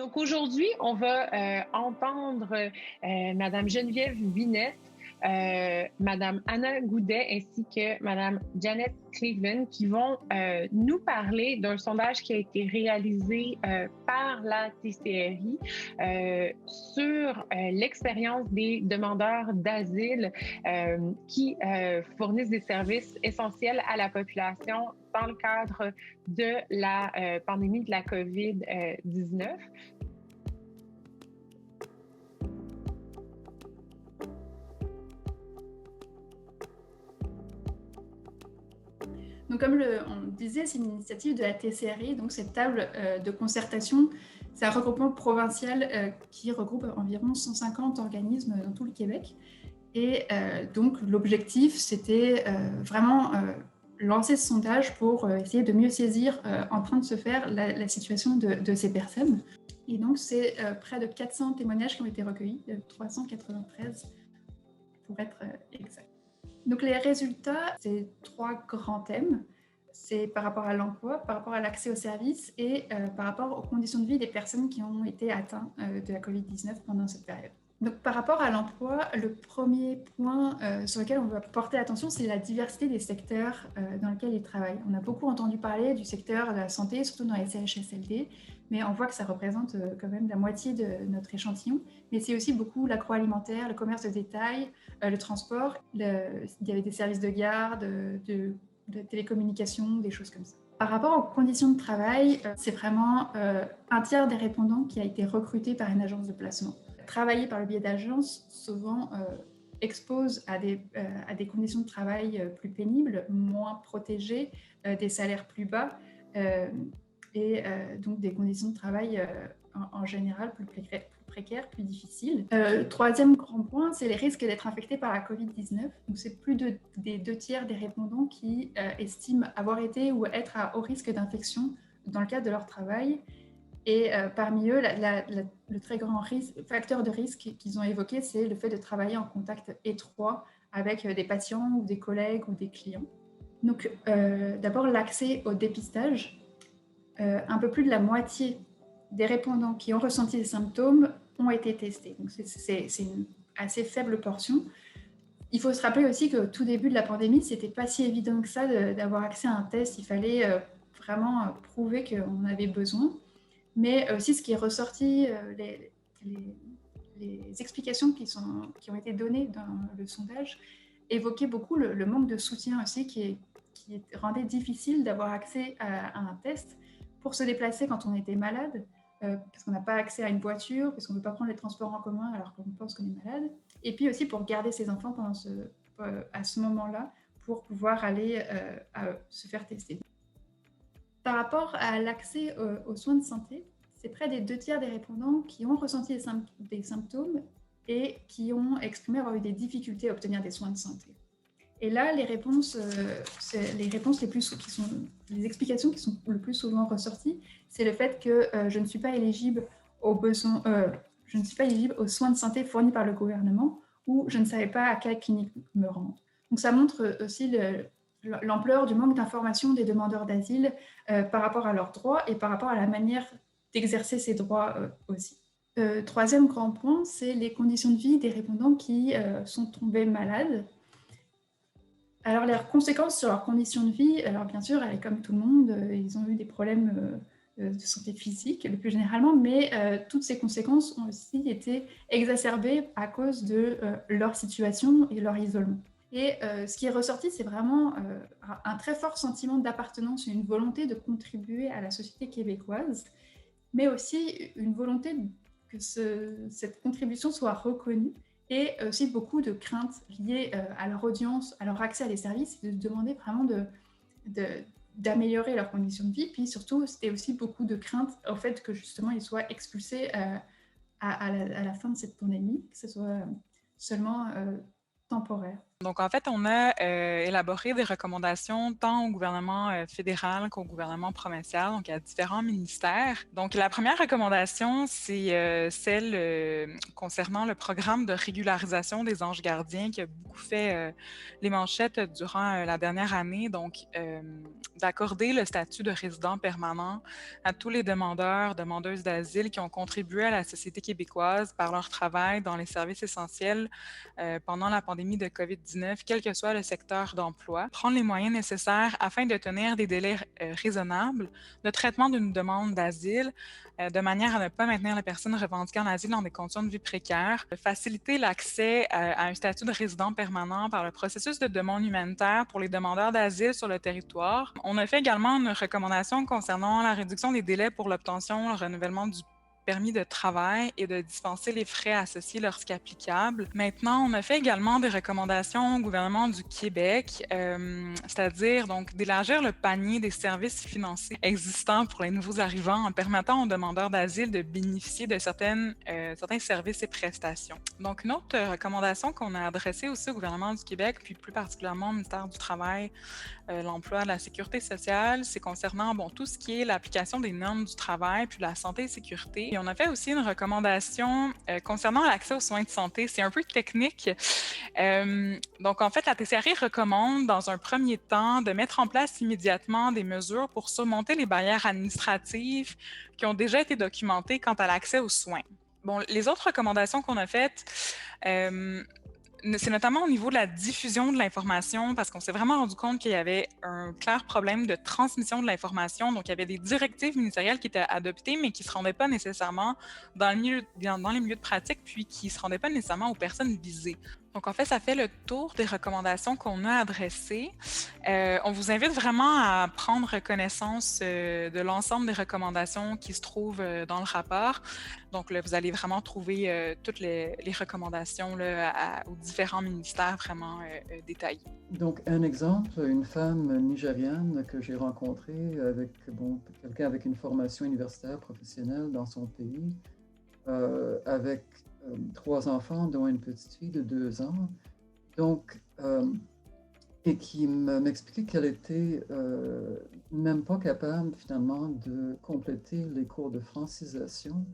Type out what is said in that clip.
Donc aujourd'hui, on va entendre Madame Geneviève Vinette, Madame Anna Goudet ainsi que Madame Janet Cleveland qui vont nous parler d'un sondage qui a été réalisé par la TCRI sur l'expérience des demandeurs d'asile qui fournissent des services essentiels à la population dans le cadre de la pandémie de la COVID-19. Donc, comme on disait, c'est une initiative de la TCRI, donc cette table de concertation. C'est un regroupement provincial qui regroupe environ 150 organismes dans tout le Québec. Et donc, l'objectif, c'était vraiment lancer ce sondage pour essayer de mieux saisir en train de se faire la situation de ces personnes. Et donc, c'est près de 400 témoignages qui ont été recueillis, 393 pour être exact. Donc les résultats, c'est 3 grands thèmes. C'est par rapport à l'emploi, par rapport à l'accès aux services et par rapport aux conditions de vie des personnes qui ont été atteintes de la COVID-19 pendant cette période. Donc par rapport à l'emploi, le premier point sur lequel on va porter attention, c'est la diversité des secteurs dans lesquels ils travaillent. On a beaucoup entendu parler du secteur de la santé, surtout dans les CHSLD, mais on voit que ça représente quand même la moitié de notre échantillon. Mais c'est aussi beaucoup l'agroalimentaire, le commerce de détail, le transport. Il y avait des services de garde, de télécommunications, des choses comme ça. Par rapport aux conditions de travail, c'est vraiment un tiers des répondants qui a été recruté par une agence de placement. Travailler par le biais d'agences, souvent, expose à des conditions de travail plus pénibles, moins protégées, des salaires plus bas et donc des conditions de travail en général plus précaires, plus difficiles. Le troisième grand point, c'est les risques d'être infectés par la COVID-19. Donc, c'est plus des 2 tiers des répondants qui estiment avoir été ou être à haut risque d'infection dans le cadre de leur travail. Et parmi eux, le très grand facteur de risque qu'ils ont évoqué, c'est le fait de travailler en contact étroit avec des patients ou des collègues ou des clients. Donc, d'abord, l'accès au dépistage. Un peu plus de la moitié des répondants qui ont ressenti des symptômes ont été testés. Donc, c'est une assez faible portion. Il faut se rappeler aussi qu'au tout début de la pandémie, c'était pas si évident que ça d'avoir accès à un test. Il fallait vraiment prouver qu'on avait besoin. Mais aussi, ce qui est ressorti, les explications qui ont été données dans le sondage évoquaient beaucoup le manque de soutien aussi qui rendait difficile d'avoir accès à un test pour se déplacer quand on était malade, parce qu'on n'a pas accès à une voiture, parce qu'on ne peut pas prendre les transports en commun alors qu'on pense qu'on est malade, et puis aussi pour garder ses enfants à ce moment-là pour pouvoir aller se faire tester. Par rapport à l'accès aux soins de santé, c'est près des 2 tiers des répondants qui ont ressenti des symptômes et qui ont exprimé avoir eu des difficultés à obtenir des soins de santé. Et là, les explications qui sont le plus souvent ressorties, c'est le fait que je ne suis pas éligible aux soins de santé fournis par le gouvernement ou je ne savais pas à quelle clinique me rendre. Donc ça montre aussi l'ampleur du manque d'information des demandeurs d'asile par rapport à leurs droits et par rapport à la manière d'exercer ces droits aussi. Troisième grand point, c'est les conditions de vie des répondants qui sont tombés malades. Alors, leurs conséquences sur leurs conditions de vie, alors bien sûr, elle est comme tout le monde, ils ont eu des problèmes de santé physique, le plus généralement, mais toutes ces conséquences ont aussi été exacerbées à cause de leur situation et leur isolement. Et ce qui est ressorti, c'est vraiment un très fort sentiment d'appartenance et une volonté de contribuer à la société québécoise, mais aussi une volonté que cette contribution soit reconnue et aussi beaucoup de craintes liées à leur audience, à leur accès à des services, et de demander vraiment d'améliorer leurs conditions de vie. Puis surtout, c'était aussi beaucoup de craintes au fait que justement ils soient expulsés à la fin de cette pandémie, que ce soit seulement temporaire. Donc, en fait, on a élaboré des recommandations tant au gouvernement fédéral qu'au gouvernement provincial, donc à différents ministères. Donc, la première recommandation, c'est celle concernant le programme de régularisation des anges gardiens qui a beaucoup fait les manchettes durant la dernière année. Donc, d'accorder le statut de résident permanent à tous les demandeurs, demandeuses d'asile qui ont contribué à la société québécoise par leur travail dans les services essentiels pendant la pandémie de COVID-19, quel que soit le secteur d'emploi, prendre les moyens nécessaires afin de tenir des délais raisonnables de traitement d'une demande d'asile, de manière à ne pas maintenir les personnes revendiquant l'asile dans des conditions de vie précaires, de faciliter l'accès à un statut de résident permanent par le processus de demande humanitaire pour les demandeurs d'asile sur le territoire. On a fait également une recommandation concernant la réduction des délais pour l'obtention, le renouvellement du permis de travail et de dispenser les frais associés lorsqu'applicable. Maintenant, on a fait également des recommandations au gouvernement du Québec, c'est-à-dire donc d'élargir le panier des services financiers existants pour les nouveaux arrivants en permettant aux demandeurs d'asile de bénéficier de certains services et prestations. Donc, une autre recommandation qu'on a adressée aussi au gouvernement du Québec, puis plus particulièrement au ministère du Travail, l'emploi, la sécurité sociale, c'est concernant tout ce qui est l'application des normes du travail, puis la santé et sécurité. Et on a fait aussi une recommandation concernant l'accès aux soins de santé. C'est un peu technique. Donc, en fait, la TCRI recommande, dans un premier temps, de mettre en place immédiatement des mesures pour surmonter les barrières administratives qui ont déjà été documentées quant à l'accès aux soins. Bon, les autres recommandations qu'on a faites, c'est notamment au niveau de la diffusion de l'information, parce qu'on s'est vraiment rendu compte qu'il y avait un clair problème de transmission de l'information. Donc, il y avait des directives ministérielles qui étaient adoptées, mais qui ne se rendaient pas nécessairement dans les milieux de pratique, puis qui ne se rendaient pas nécessairement aux personnes visées. Donc, en fait, ça fait le tour des recommandations qu'on a adressées. On vous invite vraiment à prendre connaissance de l'ensemble des recommandations qui se trouvent dans le rapport. Donc, là, vous allez vraiment trouver toutes les recommandations là, aux différents ministères vraiment détaillées. Donc, un exemple, une femme nigériane que j'ai rencontrée avec quelqu'un avec une formation universitaire professionnelle dans son pays, avec 3 enfants, dont une petite fille de 2 ans, donc, et qui m'expliquait qu'elle était même pas capable finalement de compléter les cours de francisation